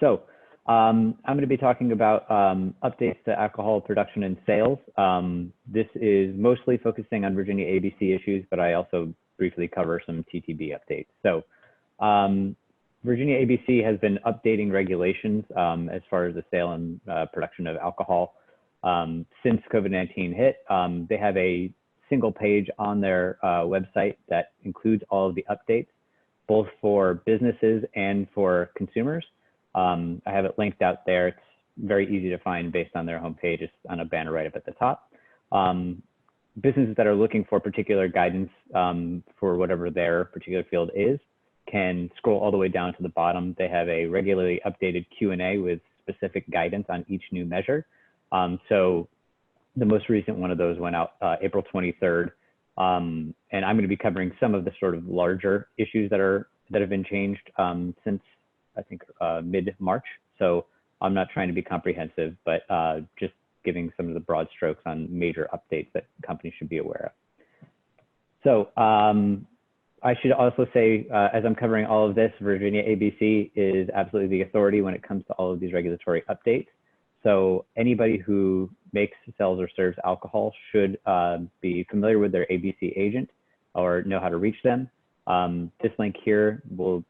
So I'm going to be talking about updates to alcohol production and sales. This is mostly focusing on Virginia ABC issues, but I also briefly cover some TTB updates. So Virginia ABC has been updating regulations as far as the sale and production of alcohol since COVID-19 hit. They have a single page on their website that includes all of the updates, both for businesses and for consumers. I have it linked out there. It's very easy to find based on their homepage. It's on a banner right up at the top. Businesses that are looking for particular guidance for whatever their particular field is can scroll all the way down to the bottom. They have a regularly updated Q&A with specific guidance on each new measure. So the most recent one of those went out April 23rd. And I'm going to be covering some of the sort of larger issues that have been changed since I think mid-March. So I'm not trying to be comprehensive, but just giving some of the broad strokes on major updates that companies should be aware of. So I should also say, as I'm covering all of this, Virginia ABC is absolutely the authority when it comes to all of these regulatory updates. So anybody who makes, sells, or serves alcohol should be familiar with their ABC agent or know how to reach them. This link here will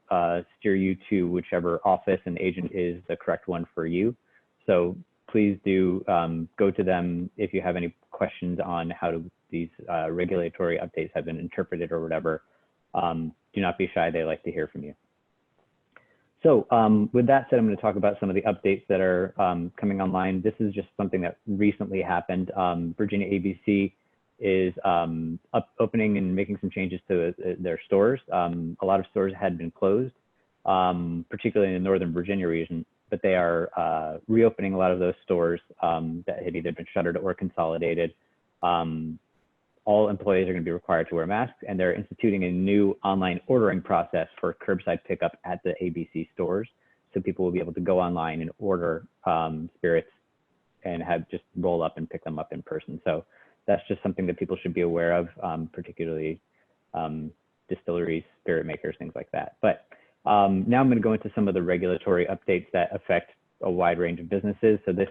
steer you to whichever office and agent is the correct one for you. So please do go to them if you have any questions on how these regulatory updates have been interpreted or whatever. Do not be shy, they like to hear from you. So with that said, I'm going to talk about some of the updates that are coming online. This is just something that recently happened. Virginia ABC is opening and making some changes to their stores. A lot of stores had been closed, particularly in the Northern Virginia region, but they are reopening a lot of those stores that had either been shuttered or consolidated. All employees are going to be required to wear masks, and they're instituting a new online ordering process for curbside pickup at the ABC stores. So people will be able to go online and order spirits and just roll up and pick them up in person. So that's just something that people should be aware of, particularly distilleries, spirit makers, things like that. But now I'm going to go into some of the regulatory updates that affect a wide range of businesses. So this,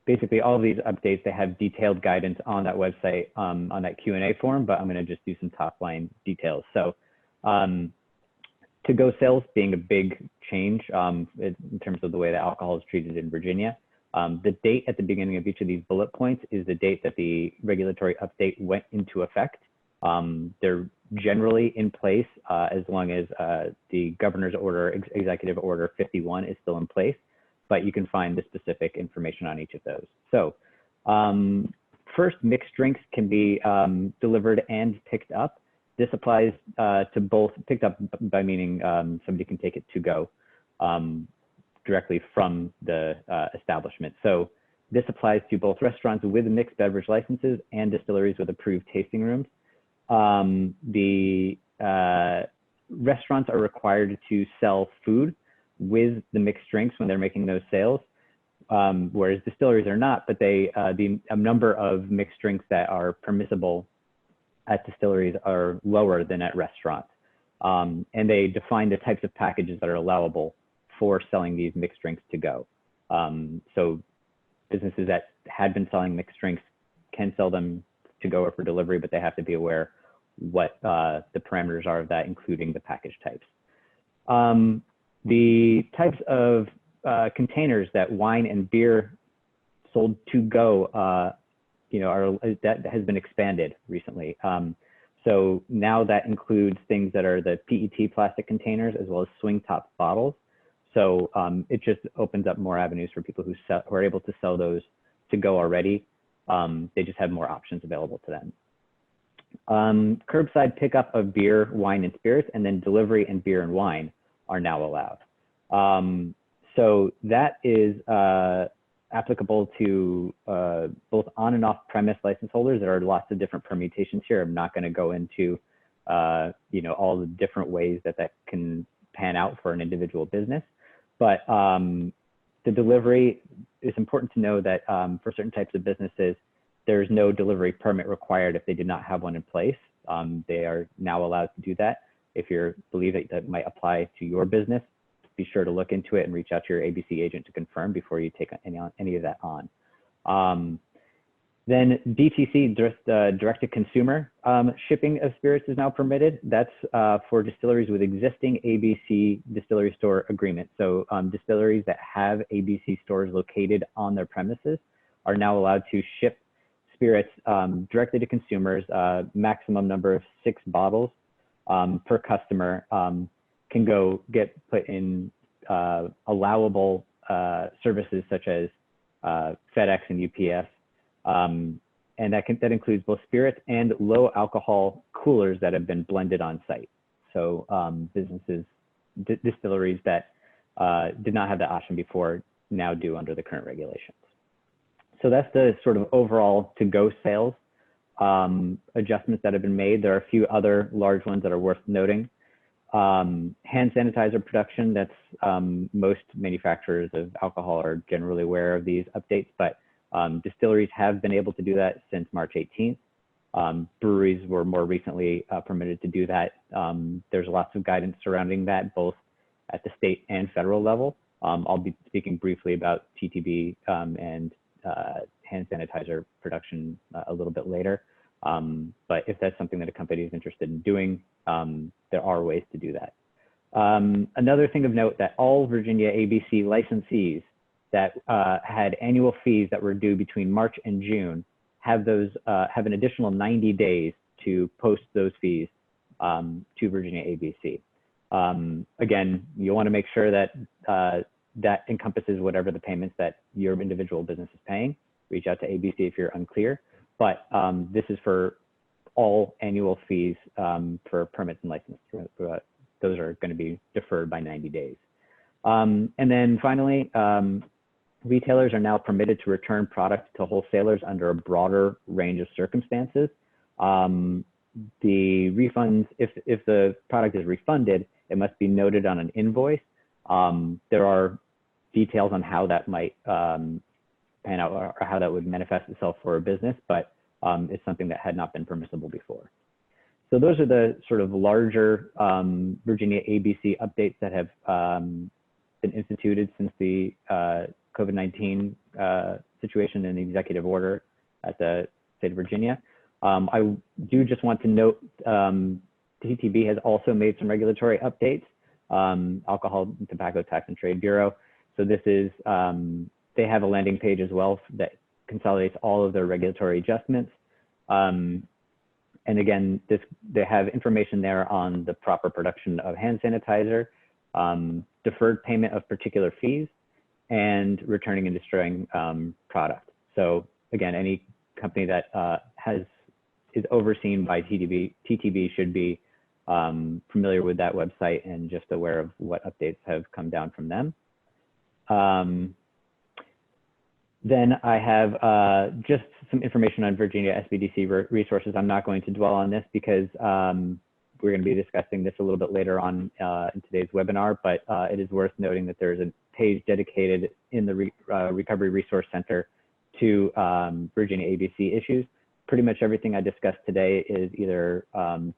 basically all of these updates, they have detailed guidance on that website, on that Q&A form, but I'm going to just do some top line details. So to-go sales being a big change in terms of the way that alcohol is treated in Virginia. The date at the beginning of each of these bullet points is the date that the regulatory update went into effect. They're generally in place as long as the governor's order, executive order 51 is still in place, but you can find the specific information on each of those. So first, mixed drinks can be delivered and picked up. This applies to both. Picked up by meaning somebody can take it to go directly from the establishment. So this applies to both restaurants with mixed beverage licenses and distilleries with approved tasting rooms. The restaurants are required to sell food with the mixed drinks when they're making those sales, whereas distilleries are not, but the number of mixed drinks that are permissible at distilleries are lower than at restaurants. And they define the types of packages that are allowable for selling these mixed drinks to go. So businesses that had been selling mixed drinks can sell them to go or for delivery, but they have to be aware what the parameters are of that, including the package types. The types of containers that wine and beer sold to go, that has been expanded recently. So now that includes things that are the PET plastic containers as well as swing top bottles. So it just opens up more avenues for people who are able to sell those to go already. They just have more options available to them. Curbside pickup of beer, wine, and spirits, and then delivery and beer and wine are now allowed. So that is applicable to both on and off premise license holders. There are lots of different permutations here. I'm not going to go into all the different ways that can pan out for an individual business, but the delivery, it's important to know that for certain types of businesses, there's no delivery permit required if they did not have one in place. They are now allowed to do that. If you believe that might apply to your business, be sure to look into it and reach out to your ABC agent to confirm before you take any of that on. Then DTC, direct-to-consumer shipping of spirits is now permitted. That's for distilleries with existing ABC distillery store agreements. So distilleries that have ABC stores located on their premises are now allowed to ship spirits directly to consumers. Maximum number of 6 bottles per customer can get put in allowable services such as FedEx and UPS. And that includes both spirits and low alcohol coolers that have been blended on site. So distilleries that did not have that option before now do under the current regulations. So that's the sort of overall to-go sales adjustments that have been made. There are a few other large ones that are worth noting. Hand sanitizer production, that's most manufacturers of alcohol are generally aware of these updates, but distilleries have been able to do that since March 18th. Breweries were more recently permitted to do that. There's lots of guidance surrounding that, both at the state and federal level. I'll be speaking briefly about TTB and hand sanitizer production a little bit later. But if that's something that a company is interested in doing, there are ways to do that. Another thing of note, that all Virginia ABC licensees that had annual fees that were due between March and June have an additional 90 days to post those fees to Virginia ABC. Again, you want to make sure that that encompasses whatever the payments that your individual business is paying. Reach out to ABC if you're unclear, but this is for all annual fees for permits and licenses. Those are going to be deferred by 90 days. And then finally, retailers are now permitted to return products to wholesalers under a broader range of circumstances. The refunds, if the product is refunded, it must be noted on an invoice. There are details on how that might pan out or how that would manifest itself for a business, but it's something that had not been permissible before. So those are the sort of larger Virginia ABC updates that have been instituted since the COVID-19 situation and the executive order at the state of Virginia. I do just want to note TTB has also made some regulatory updates, Alcohol, Tobacco Tax and Trade Bureau. So this is, they have a landing page as well that consolidates all of their regulatory adjustments. And again, they have information there on the proper production of hand sanitizer, deferred payment of particular fees, and returning and destroying product. So again, any company that is overseen by TTB should be familiar with that website and just aware of what updates have come down from them. Then I have just some information on Virginia SBDC resources. I'm not going to dwell on this because we're going to be discussing this a little bit later on in today's webinar, but it is worth noting that there's a page dedicated in the Recovery Resource Center to Virginia ABC issues. Pretty much everything I discussed today is either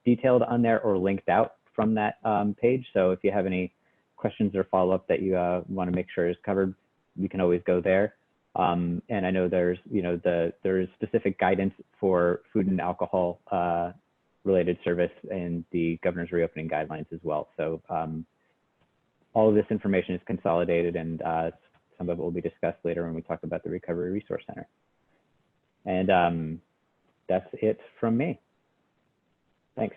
detailed on there or linked out from that page. So if you have any questions or follow-up that you want to make sure is covered, you can always go there. And I know there's, there is specific guidance for food and alcohol related service and the governor's reopening guidelines as well. So all of this information is consolidated, and some of it will be discussed later when we talk about the Recovery Resource Center. And that's it from me. Thanks.